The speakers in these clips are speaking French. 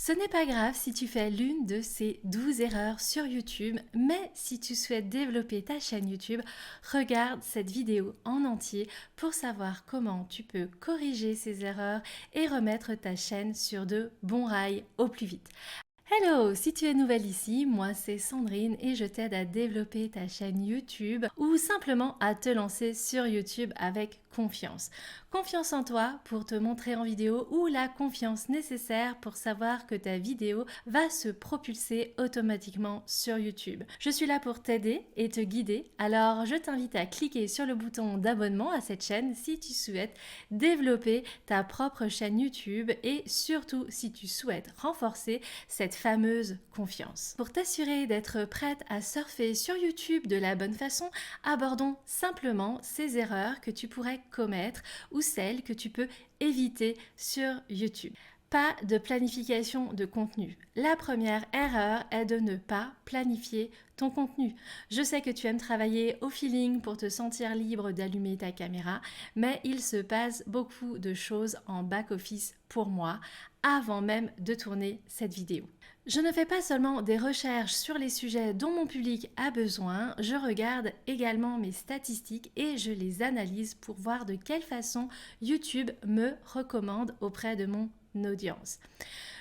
Ce n'est pas grave si tu fais l'une de ces 12 erreurs sur YouTube, mais si tu souhaites développer ta chaîne YouTube, regarde cette vidéo en entier pour savoir comment tu peux corriger ces erreurs et remettre ta chaîne sur de bons rails au plus vite. Hello, si tu es nouvelle ici, moi c'est Sandrine et je t'aide à développer ta chaîne YouTube ou simplement à te lancer sur YouTube avec confiance. Confiance en toi pour te montrer en vidéo ou la confiance nécessaire pour savoir que ta vidéo va se propulser automatiquement sur YouTube. Je suis là pour t'aider et te guider, alors je t'invite à cliquer sur le bouton d'abonnement à cette chaîne si tu souhaites développer ta propre chaîne YouTube et surtout si tu souhaites renforcer cette fameuse confiance. Pour t'assurer d'être prête à surfer sur YouTube de la bonne façon, abordons simplement ces erreurs que tu pourrais commettre ou celles que tu peux éviter sur YouTube. Pas de planification de contenu. La première erreur est de ne pas planifier ton contenu. Je sais que tu aimes travailler au feeling pour te sentir libre d'allumer ta caméra, mais il se passe beaucoup de choses en back-office pour moi avant même de tourner cette vidéo. Je ne fais pas seulement des recherches sur les sujets dont mon public a besoin, je regarde également mes statistiques et je les analyse pour voir de quelle façon YouTube me recommande auprès de mon audience.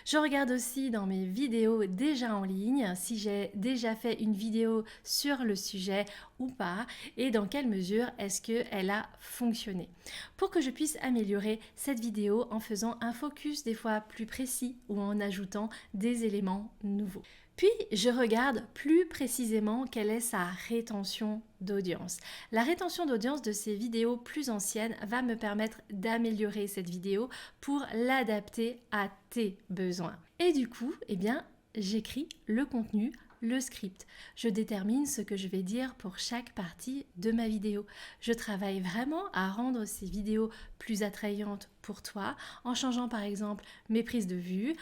Je regarde aussi dans mes vidéos déjà en ligne si j'ai déjà fait une vidéo sur le sujet ou pas et dans quelle mesure est-ce qu'elle a fonctionné. Pour que je puisse améliorer cette vidéo en faisant un focus des fois plus précis ou en ajoutant des éléments nouveaux. Puis, je regarde plus précisément quelle est sa rétention d'audience. La rétention d'audience de ces vidéos plus anciennes va me permettre d'améliorer cette vidéo pour l'adapter à tes besoins. Et du coup, j'écris le contenu, le script. Je détermine ce que je vais dire pour chaque partie de ma vidéo. Je travaille vraiment à rendre ces vidéos plus attrayantes pour toi en changeant par exemple mes prises de vue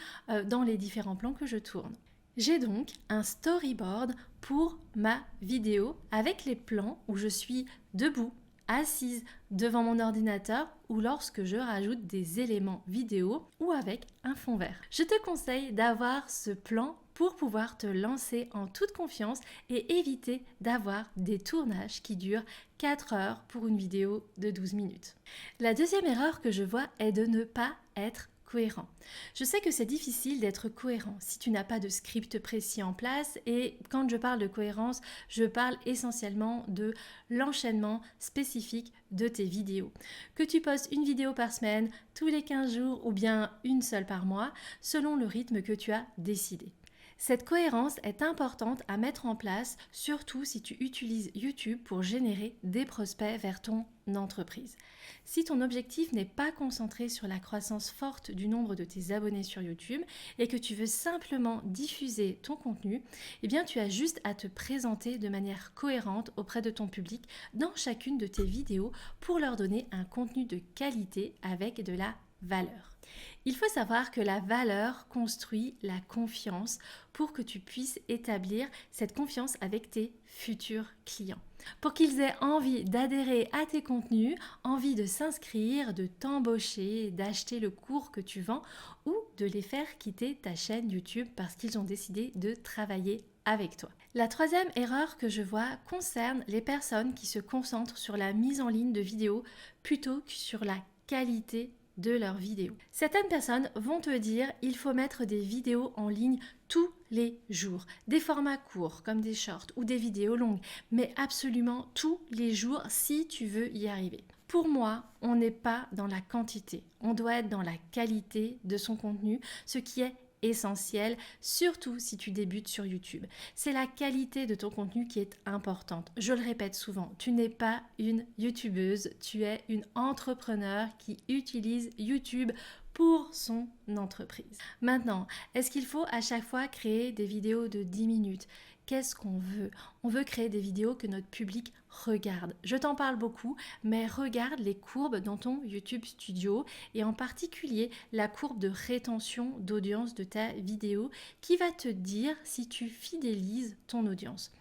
dans les différents plans que je tourne. J'ai donc un storyboard pour ma vidéo avec les plans où je suis debout, assise devant mon ordinateur ou lorsque je rajoute des éléments vidéo ou avec un fond vert. Je te conseille d'avoir ce plan pour pouvoir te lancer en toute confiance et éviter d'avoir des tournages qui durent 4 heures pour une vidéo de 12 minutes. La deuxième erreur que je vois est de ne pas être cohérent. Je sais que c'est difficile d'être cohérent si tu n'as pas de script précis en place et quand je parle de cohérence, je parle essentiellement de l'enchaînement spécifique de tes vidéos. Que tu postes une vidéo par semaine, tous les 15 jours ou bien une seule par mois, selon le rythme que tu as décidé. Cette cohérence est importante à mettre en place, surtout si tu utilises YouTube pour générer des prospects vers ton entreprise. Si ton objectif n'est pas concentré sur la croissance forte du nombre de tes abonnés sur YouTube et que tu veux simplement diffuser ton contenu, tu as juste à te présenter de manière cohérente auprès de ton public dans chacune de tes vidéos pour leur donner un contenu de qualité avec de la valeur. Il faut savoir que la valeur construit la confiance pour que tu puisses établir cette confiance avec tes futurs clients. Pour qu'ils aient envie d'adhérer à tes contenus, envie de s'inscrire, de t'embaucher, d'acheter le cours que tu vends ou de les faire quitter ta chaîne YouTube parce qu'ils ont décidé de travailler avec toi. La troisième erreur que je vois concerne les personnes qui se concentrent sur la mise en ligne de vidéos plutôt que sur la qualité de leurs vidéos. Certaines personnes vont te dire il faut mettre des vidéos en ligne tous les jours, des formats courts comme des shorts ou des vidéos longues, mais absolument tous les jours si tu veux y arriver. Pour moi, on n'est pas dans la quantité, on doit être dans la qualité de son contenu, ce qui est essentiel, surtout si tu débutes sur YouTube. C'est la qualité de ton contenu qui est importante. Je le répète souvent, tu n'es pas une YouTubeuse, tu es une entrepreneur qui utilise YouTube pour son entreprise. Maintenant, est-ce qu'il faut à chaque fois créer des vidéos de 10 minutes ? Qu'est-ce qu'on veut ? On veut créer des vidéos que notre public regarde. Je t'en parle beaucoup, mais regarde les courbes dans ton YouTube Studio et en particulier la courbe de rétention d'audience de ta vidéo qui va te dire si tu fidélises ton audience.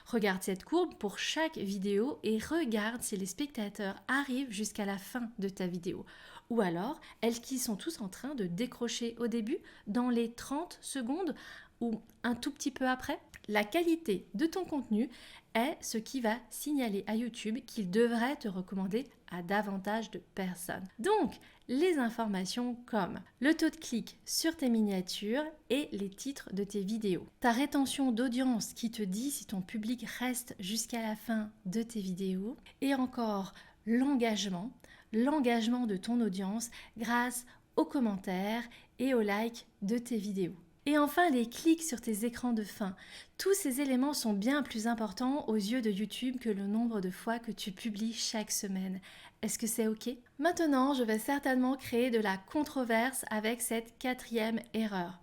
Regarde cette courbe pour chaque vidéo et regarde si les spectateurs arrivent jusqu'à la fin de ta vidéo. Ou alors, elles qui sont tous en train de décrocher au début, dans les 30 secondes ou un tout petit peu après. La qualité de ton contenu est ce qui va signaler à YouTube qu'il devrait te recommander à davantage de personnes. Donc, les informations comme le taux de clic sur tes miniatures et les titres de tes vidéos. Ta rétention d'audience qui te dit si ton public reste jusqu'à la fin de tes vidéos. Et encore, l'engagement de ton audience grâce aux commentaires et aux likes de tes vidéos. Et enfin, les clics sur tes écrans de fin. Tous ces éléments sont bien plus importants aux yeux de YouTube que le nombre de fois que tu publies chaque semaine. Est-ce que c'est OK? Maintenant, je vais certainement créer de la controverse avec cette 4e erreur.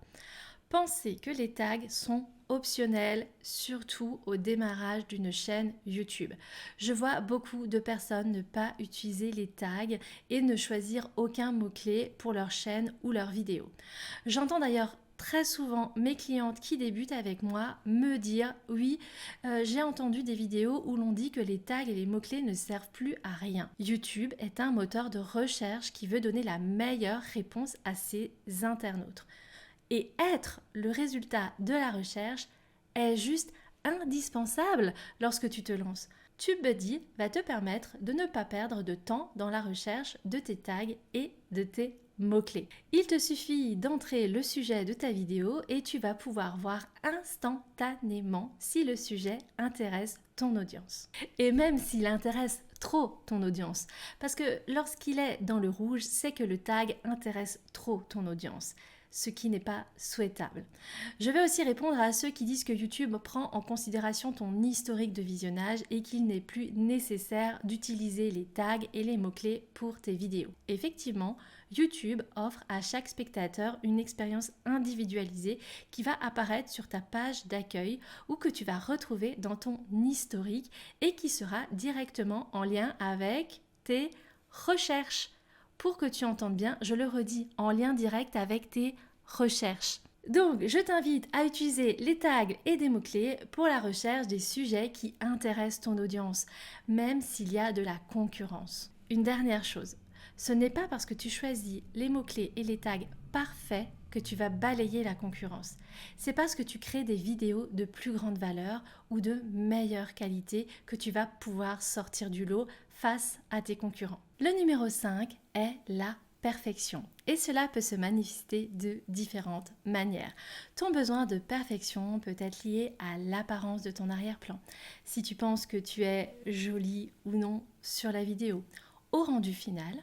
Pensez que les tags sont optionnels, surtout au démarrage d'une chaîne YouTube. Je vois beaucoup de personnes ne pas utiliser les tags et ne choisir aucun mot-clé pour leur chaîne ou leur vidéo. J'entends d'ailleurs très souvent mes clientes qui débutent avec moi me dire oui, j'ai entendu des vidéos où l'on dit que les tags et les mots-clés ne servent plus à rien. YouTube est un moteur de recherche qui veut donner la meilleure réponse à ses internautes. Et être le résultat de la recherche est juste indispensable lorsque tu te lances. TubeBuddy va te permettre de ne pas perdre de temps dans la recherche de tes tags et de tes mots-clés. Il te suffit d'entrer le sujet de ta vidéo et tu vas pouvoir voir instantanément si le sujet intéresse ton audience. Et même s'il intéresse trop ton audience, parce que lorsqu'il est dans le rouge, c'est que le tag intéresse trop ton audience, ce qui n'est pas souhaitable. Je vais aussi répondre à ceux qui disent que YouTube prend en considération ton historique de visionnage et qu'il n'est plus nécessaire d'utiliser les tags et les mots-clés pour tes vidéos. Effectivement, YouTube offre à chaque spectateur une expérience individualisée qui va apparaître sur ta page d'accueil ou que tu vas retrouver dans ton historique et qui sera directement en lien avec tes recherches. Pour que tu entendes bien, je le redis, en lien direct avec tes recherches. Donc, je t'invite à utiliser les tags et des mots-clés pour la recherche des sujets qui intéressent ton audience, même s'il y a de la concurrence. Une dernière chose, ce n'est pas parce que tu choisis les mots-clés et les tags parfaits que tu vas balayer la concurrence. C'est parce que tu crées des vidéos de plus grande valeur ou de meilleure qualité que tu vas pouvoir sortir du lot face à tes concurrents. Le numéro 5 est la perfection. Et cela peut se manifester de différentes manières. Ton besoin de perfection peut être lié à l'apparence de ton arrière-plan. Si tu penses que tu es jolie ou non sur la vidéo, au rendu final,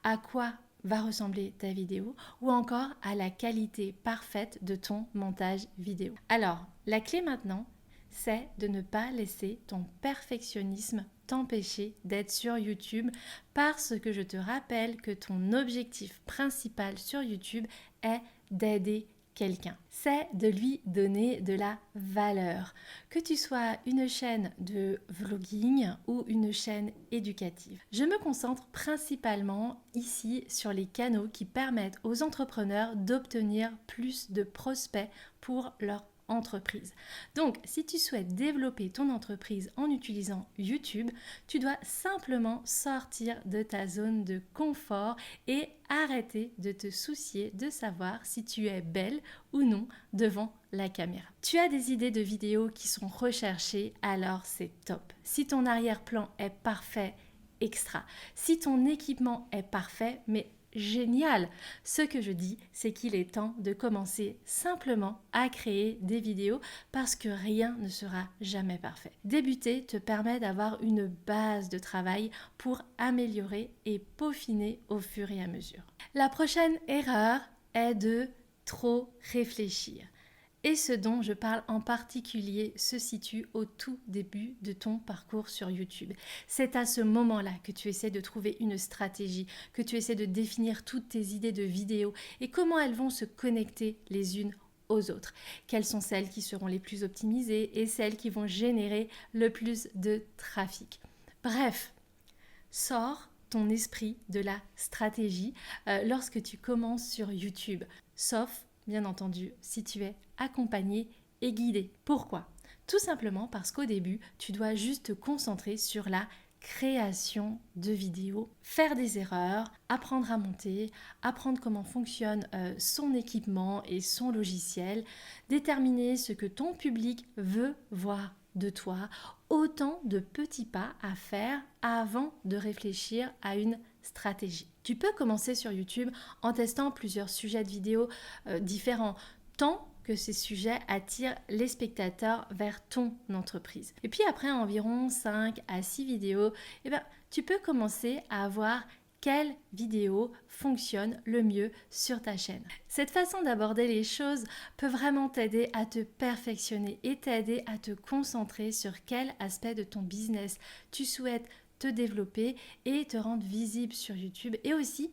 à quoi va ressembler ta vidéo ou encore à la qualité parfaite de ton montage vidéo. Alors, la clé maintenant, c'est de ne pas laisser ton perfectionnisme t'empêcher d'être sur YouTube parce que je te rappelle que ton objectif principal sur YouTube est d'aider quelqu'un. C'est de lui donner de la valeur. Que tu sois une chaîne de vlogging ou une chaîne éducative. Je me concentre principalement ici sur les canaux qui permettent aux entrepreneurs d'obtenir plus de prospects pour leur entreprise. Donc, si tu souhaites développer ton entreprise en utilisant YouTube, tu dois simplement sortir de ta zone de confort et arrêter de te soucier de savoir si tu es belle ou non devant la caméra. Tu as des idées de vidéos qui sont recherchées, alors c'est top. Si ton arrière-plan est parfait, extra. Si ton équipement est parfait, mais génial. Ce que je dis, c'est qu'il est temps de commencer simplement à créer des vidéos parce que rien ne sera jamais parfait. Débuter te permet d'avoir une base de travail pour améliorer et peaufiner au fur et à mesure. La prochaine erreur est de trop réfléchir. Et ce dont je parle en particulier se situe au tout début de ton parcours sur YouTube. C'est à ce moment-là que tu essaies de trouver une stratégie, que tu essaies de définir toutes tes idées de vidéos et comment elles vont se connecter les unes aux autres. Quelles sont celles qui seront les plus optimisées et celles qui vont générer le plus de trafic. Bref, sors ton esprit de la stratégie lorsque tu commences sur YouTube, sauf bien entendu, si tu es accompagné et guidé. Pourquoi ? Tout simplement parce qu'au début, tu dois juste te concentrer sur la création de vidéos, faire des erreurs, apprendre à monter, apprendre comment fonctionne son équipement et son logiciel, déterminer ce que ton public veut voir de toi, autant de petits pas à faire avant de réfléchir à une stratégie. Tu peux commencer sur YouTube en testant plusieurs sujets de vidéos différents, tant que ces sujets attirent les spectateurs vers ton entreprise. Et puis après environ 5 à 6 vidéos, tu peux commencer à voir quelle vidéo fonctionne le mieux sur ta chaîne. Cette façon d'aborder les choses peut vraiment t'aider à te perfectionner et t'aider à te concentrer sur quel aspect de ton business tu souhaites te développer et te rendre visible sur YouTube. Et aussi,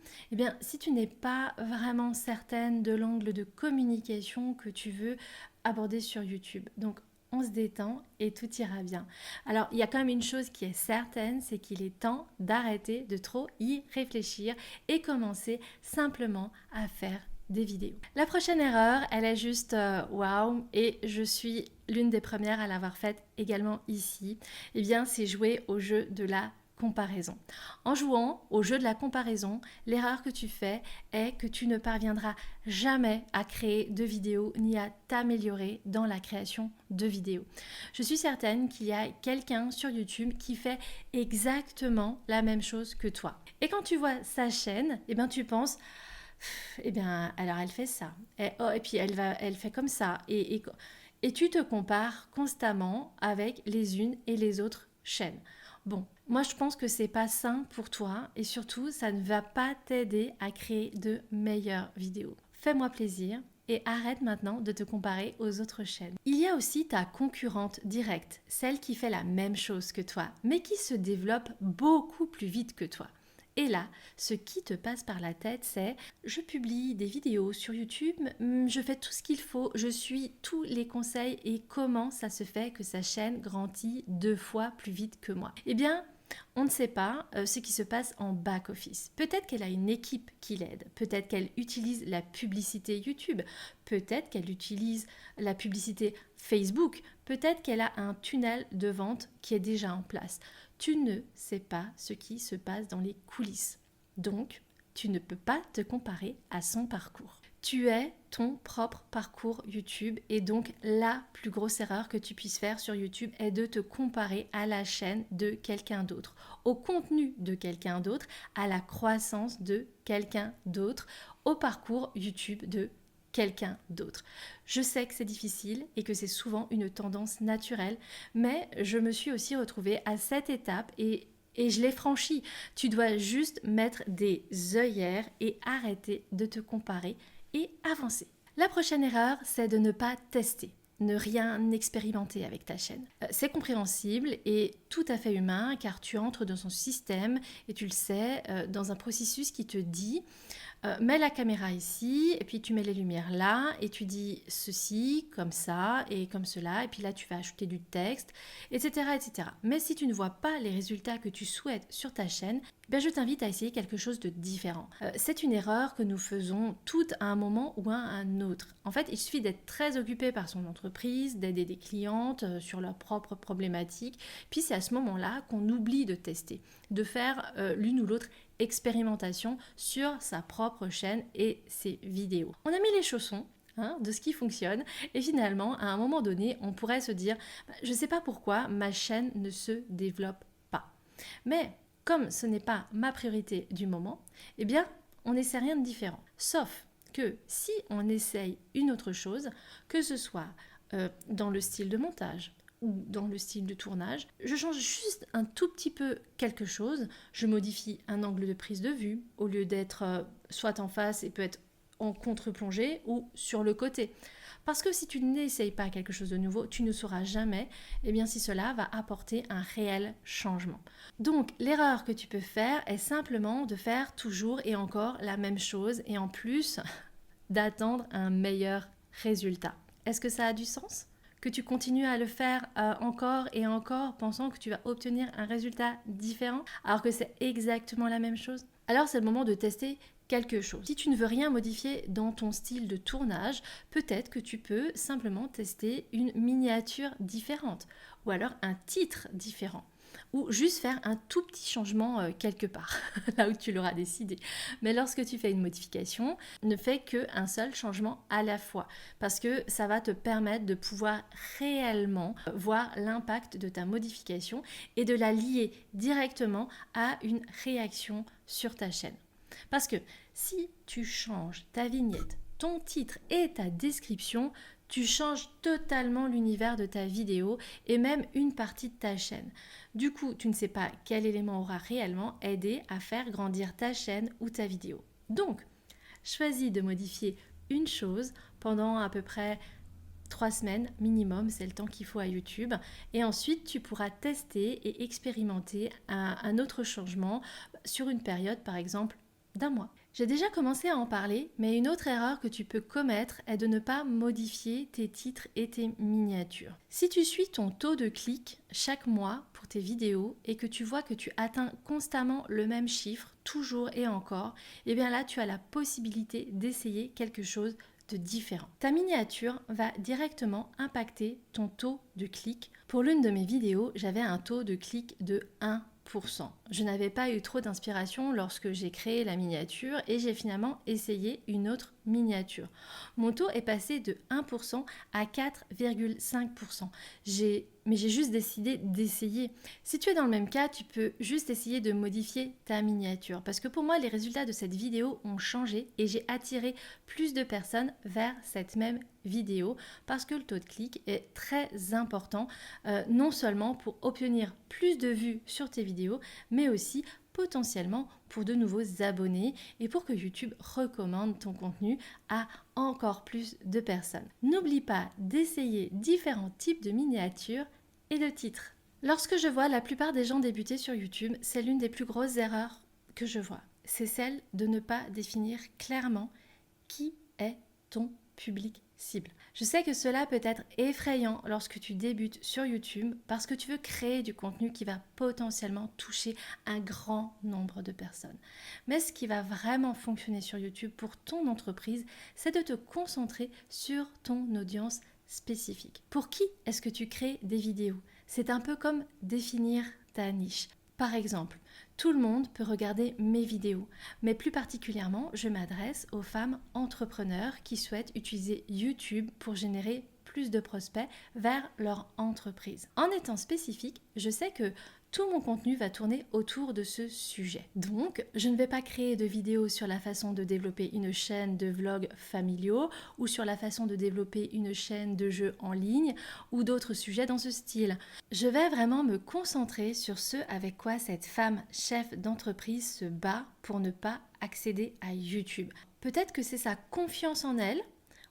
si tu n'es pas vraiment certaine de l'angle de communication que tu veux aborder sur YouTube. Donc, on se détend et tout ira bien. Alors, il y a quand même une chose qui est certaine, c'est qu'il est temps d'arrêter de trop y réfléchir et commencer simplement à faire des vidéos. La prochaine erreur, elle est juste waouh, et je suis l'une des premières à l'avoir faite également ici. C'est jouer au jeu de la comparaison. En jouant au jeu de la comparaison, l'erreur que tu fais est que tu ne parviendras jamais à créer de vidéos ni à t'améliorer dans la création de vidéos. Je suis certaine qu'il y a quelqu'un sur YouTube qui fait exactement la même chose que toi. Et quand tu vois sa chaîne, tu penses alors elle fait ça, et puis elle fait comme ça, et tu te compares constamment avec les unes et les autres chaînes. Bon, moi je pense que c'est pas sain pour toi et surtout ça ne va pas t'aider à créer de meilleures vidéos. Fais-moi plaisir et arrête maintenant de te comparer aux autres chaînes. Il y a aussi ta concurrente directe, celle qui fait la même chose que toi, mais qui se développe beaucoup plus vite que toi. Et là, ce qui te passe par la tête, c'est je publie des vidéos sur YouTube, je fais tout ce qu'il faut, je suis tous les conseils et comment ça se fait que sa chaîne grandit 2 fois plus vite que moi. On ne sait pas ce qui se passe en back-office. Peut-être qu'elle a une équipe qui l'aide, peut-être qu'elle utilise la publicité YouTube, peut-être qu'elle utilise la publicité Facebook, peut-être qu'elle a un tunnel de vente qui est déjà en place. Tu ne sais pas ce qui se passe dans les coulisses. Donc, tu ne peux pas te comparer à son parcours. Tu es ton propre parcours YouTube et donc la plus grosse erreur que tu puisses faire sur YouTube est de te comparer à la chaîne de quelqu'un d'autre, au contenu de quelqu'un d'autre, à la croissance de quelqu'un d'autre, au parcours YouTube de quelqu'un d'autre. Je sais que c'est difficile et que c'est souvent une tendance naturelle, mais je me suis aussi retrouvée à cette étape et je l'ai franchie. Tu dois juste mettre des œillères et arrêter de te comparer et avancer. La prochaine erreur, c'est de ne pas tester, ne rien expérimenter avec ta chaîne. C'est compréhensible et tout à fait humain car tu entres dans son système et tu le sais, dans un processus qui te dit mets la caméra ici et puis tu mets les lumières là et tu dis ceci comme ça et comme cela et puis là tu vas ajouter du texte, etc., etc. Mais si tu ne vois pas les résultats que tu souhaites sur ta chaîne, je t'invite à essayer quelque chose de différent. C'est une erreur que nous faisons toutes à un moment ou à un autre. En fait, il suffit d'être très occupé par son entreprise, d'aider des clientes sur leurs propres problématiques. Puis c'est à ce moment-là qu'on oublie de tester, de faire l'une ou l'autre expérimentation sur sa propre chaîne et ses vidéos. On a mis les chaussons de ce qui fonctionne et finalement, à un moment donné, on pourrait se dire je ne sais pas pourquoi ma chaîne ne se développe pas. Mais comme ce n'est pas ma priorité du moment, on n'essaie rien de différent. Sauf que si on essaye une autre chose, que ce soit dans le style de montage ou dans le style de tournage, je change juste un tout petit peu quelque chose, je modifie un angle de prise de vue, au lieu d'être soit en face et peut être en contre-plongée ou sur le côté. Parce que si tu n'essayes pas quelque chose de nouveau, tu ne sauras jamais si cela va apporter un réel changement. Donc, l'erreur que tu peux faire est simplement de faire toujours et encore la même chose et en plus d'attendre un meilleur résultat. Est-ce que ça a du sens ? Que tu continues à le faire encore et encore pensant que tu vas obtenir un résultat différent alors que c'est exactement la même chose ? Alors c'est le moment de tester quelque chose. Si tu ne veux rien modifier dans ton style de tournage, peut-être que tu peux simplement tester une miniature différente ou alors un titre différent. ou juste faire un tout petit changement quelque part, là où tu l'auras décidé. Mais lorsque tu fais une modification, ne fais qu'un seul changement à la fois, parce que ça va te permettre de pouvoir réellement voir l'impact de ta modification et de la lier directement à une réaction sur ta chaîne. Parce que si tu changes ta vignette, ton titre et ta description, tu changes totalement l'univers de ta vidéo et même une partie de ta chaîne. Du coup, tu ne sais pas quel élément aura réellement aidé à faire grandir ta chaîne ou ta vidéo. Donc, choisis de modifier une chose pendant à peu près 3 semaines minimum, c'est le temps qu'il faut à YouTube. Et ensuite, tu pourras tester et expérimenter un autre changement sur une période, par exemple, d'1 mois. J'ai déjà commencé à en parler, mais une autre erreur que tu peux commettre est de ne pas modifier tes titres et tes miniatures. Si tu suis ton taux de clics chaque mois pour tes vidéos et que tu vois que tu atteins constamment le même chiffre, toujours et encore, et bien là, tu as la possibilité d'essayer quelque chose de différent. Ta miniature va directement impacter ton taux de clics. Pour l'une de mes vidéos, j'avais un taux de clics de 1%. Je n'avais pas eu trop d'inspiration lorsque j'ai créé la miniature et j'ai finalement essayé une autre miniature. Mon taux est passé de 1% à 4,5%. Mais j'ai juste décidé d'essayer. Si tu es dans le même cas, tu peux juste essayer de modifier ta miniature. Parce que pour moi, les résultats de cette vidéo ont changé et j'ai attiré plus de personnes vers cette même vidéo parce que le taux de clic est très important, non seulement pour obtenir plus de vues sur tes vidéos, mais aussi potentiellement pour de nouveaux abonnés et pour que YouTube recommande ton contenu à encore plus de personnes. N'oublie pas d'essayer différents types de miniatures et de titres. Lorsque je vois la plupart des gens débuter sur YouTube, c'est l'une des plus grosses erreurs que je vois. C'est celle de ne pas définir clairement qui est ton public cible. Je sais que cela peut être effrayant lorsque tu débutes sur YouTube parce que tu veux créer du contenu qui va potentiellement toucher un grand nombre de personnes. Mais ce qui va vraiment fonctionner sur YouTube pour ton entreprise, c'est de te concentrer sur ton audience spécifique. Pour qui est-ce que tu crées des vidéos? C'est un peu comme définir ta niche. Par exemple, tout le monde peut regarder mes vidéos, mais plus particulièrement, je m'adresse aux femmes entrepreneurs qui souhaitent utiliser YouTube pour générer plus de prospects vers leur entreprise. En étant spécifique, je sais que tout mon contenu va tourner autour de ce sujet. Donc, je ne vais pas créer de vidéos sur la façon de développer une chaîne de vlogs familiaux ou sur la façon de développer une chaîne de jeux en ligne ou d'autres sujets dans ce style. Je vais vraiment me concentrer sur ce avec quoi cette femme chef d'entreprise se bat pour ne pas accéder à YouTube. Peut-être que c'est sa confiance en elle,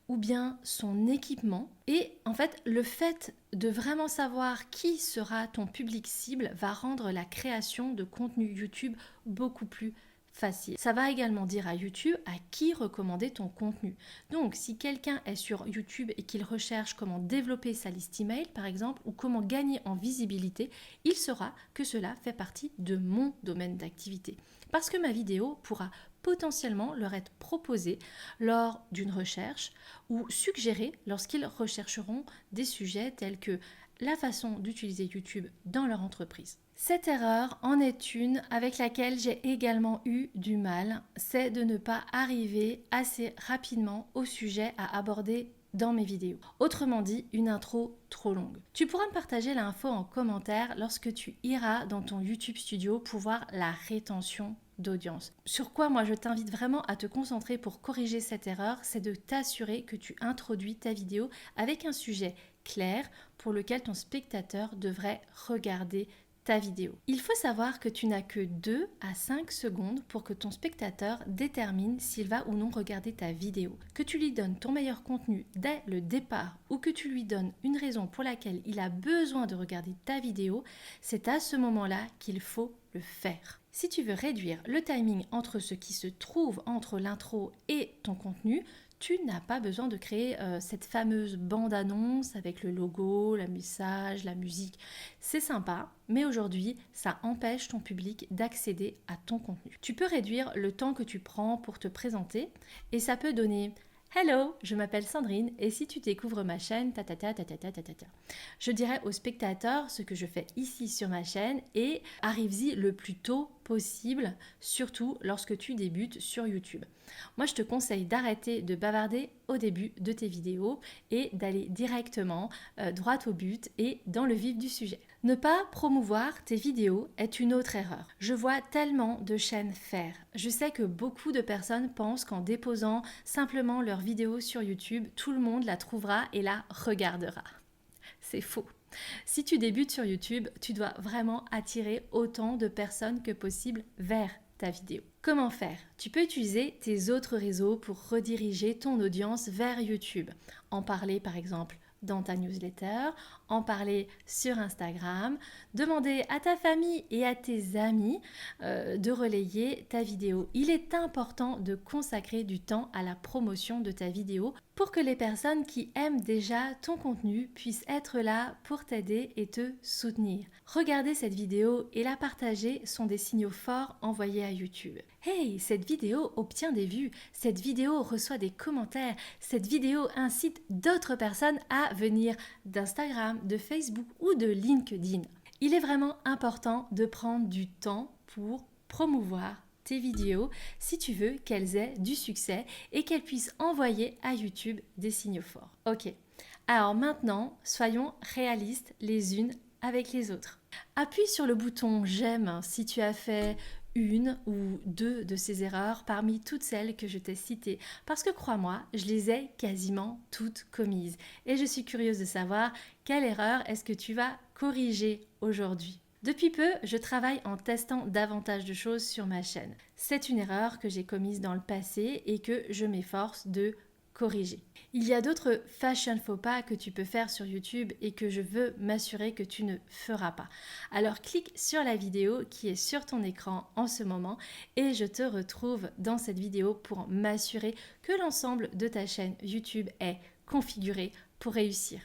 ou bien son équipement. Et en fait, le fait de vraiment savoir qui sera ton public cible va rendre la création de contenu YouTube beaucoup plus facile. Ça va également dire à YouTube à qui recommander ton contenu. Donc, si quelqu'un est sur YouTube et qu'il recherche comment développer sa liste email, par exemple, ou comment gagner en visibilité, il saura que cela fait partie de mon domaine d'activité. Parce que ma vidéo pourra potentiellement leur être proposée lors d'une recherche ou suggérée lorsqu'ils rechercheront des sujets tels que la façon d'utiliser YouTube dans leur entreprise. Cette erreur en est une avec laquelle j'ai également eu du mal, c'est de ne pas arriver assez rapidement au sujet à aborder dans mes vidéos. Autrement dit, une intro trop longue. Tu pourras me partager l'info en commentaire lorsque tu iras dans ton YouTube Studio pour voir la rétention d'audience. Sur quoi moi je t'invite vraiment à te concentrer pour corriger cette erreur, c'est de t'assurer que tu introduis ta vidéo avec un sujet clair pour lequel ton spectateur devrait regarder ta vidéo. Il faut savoir que tu n'as que 2 à 5 secondes pour que ton spectateur détermine s'il va ou non regarder ta vidéo. Que tu lui donnes ton meilleur contenu dès le départ ou que tu lui donnes une raison pour laquelle il a besoin de regarder ta vidéo, c'est à ce moment-là qu'il faut le faire. Si tu veux réduire le timing entre ce qui se trouve entre l'intro et ton contenu, tu n'as pas besoin de créer cette fameuse bande-annonce avec le logo, le message, la musique. C'est sympa, mais aujourd'hui, ça empêche ton public d'accéder à ton contenu. Tu peux réduire le temps que tu prends pour te présenter et ça peut donner Hello, je m'appelle Sandrine et si tu découvres ma chaîne, je dirais aux spectateurs ce que je fais ici sur ma chaîne et arrive-y le plus tôt possible, surtout lorsque tu débutes sur YouTube. Moi, je te conseille d'arrêter de bavarder au début de tes vidéos et d'aller directement droit au but et dans le vif du sujet. Ne pas promouvoir tes vidéos est une autre erreur. Je vois tellement de chaînes faire. Je sais que beaucoup de personnes pensent qu'en déposant simplement leur vidéo sur YouTube, tout le monde la trouvera et la regardera. C'est faux. Si tu débutes sur YouTube, tu dois vraiment attirer autant de personnes que possible vers ta vidéo. Comment faire? Tu peux utiliser tes autres réseaux pour rediriger ton audience vers YouTube. En parler par exemple dans ta newsletter, en parler sur Instagram, demander à ta famille et à tes amis de relayer ta vidéo. Il est important de consacrer du temps à la promotion de ta vidéo pour que les personnes qui aiment déjà ton contenu puissent être là pour t'aider et te soutenir. Regarder cette vidéo et la partager sont des signaux forts envoyés à YouTube. Hey, cette vidéo obtient des vues, cette vidéo reçoit des commentaires, cette vidéo incite d'autres personnes à venir d'Instagram, de Facebook ou de LinkedIn. Il est vraiment important de prendre du temps pour promouvoir tes vidéos si tu veux qu'elles aient du succès et qu'elles puissent envoyer à YouTube des signaux forts. Ok, alors maintenant, soyons réalistes les unes avec les autres. Appuie sur le bouton j'aime si tu as fait une ou deux de ces erreurs parmi toutes celles que je t'ai citées. Parce que crois-moi, je les ai quasiment toutes commises. Et je suis curieuse de savoir quelle erreur est-ce que tu vas corriger aujourd'hui. Depuis peu, je travaille en testant davantage de choses sur ma chaîne. C'est une erreur que j'ai commise dans le passé et que je m'efforce de corriger. Il y a d'autres fashion faux pas que tu peux faire sur YouTube et que je veux m'assurer que tu ne feras pas. Alors clique sur la vidéo qui est sur ton écran en ce moment et je te retrouve dans cette vidéo pour m'assurer que l'ensemble de ta chaîne YouTube est configuré pour réussir.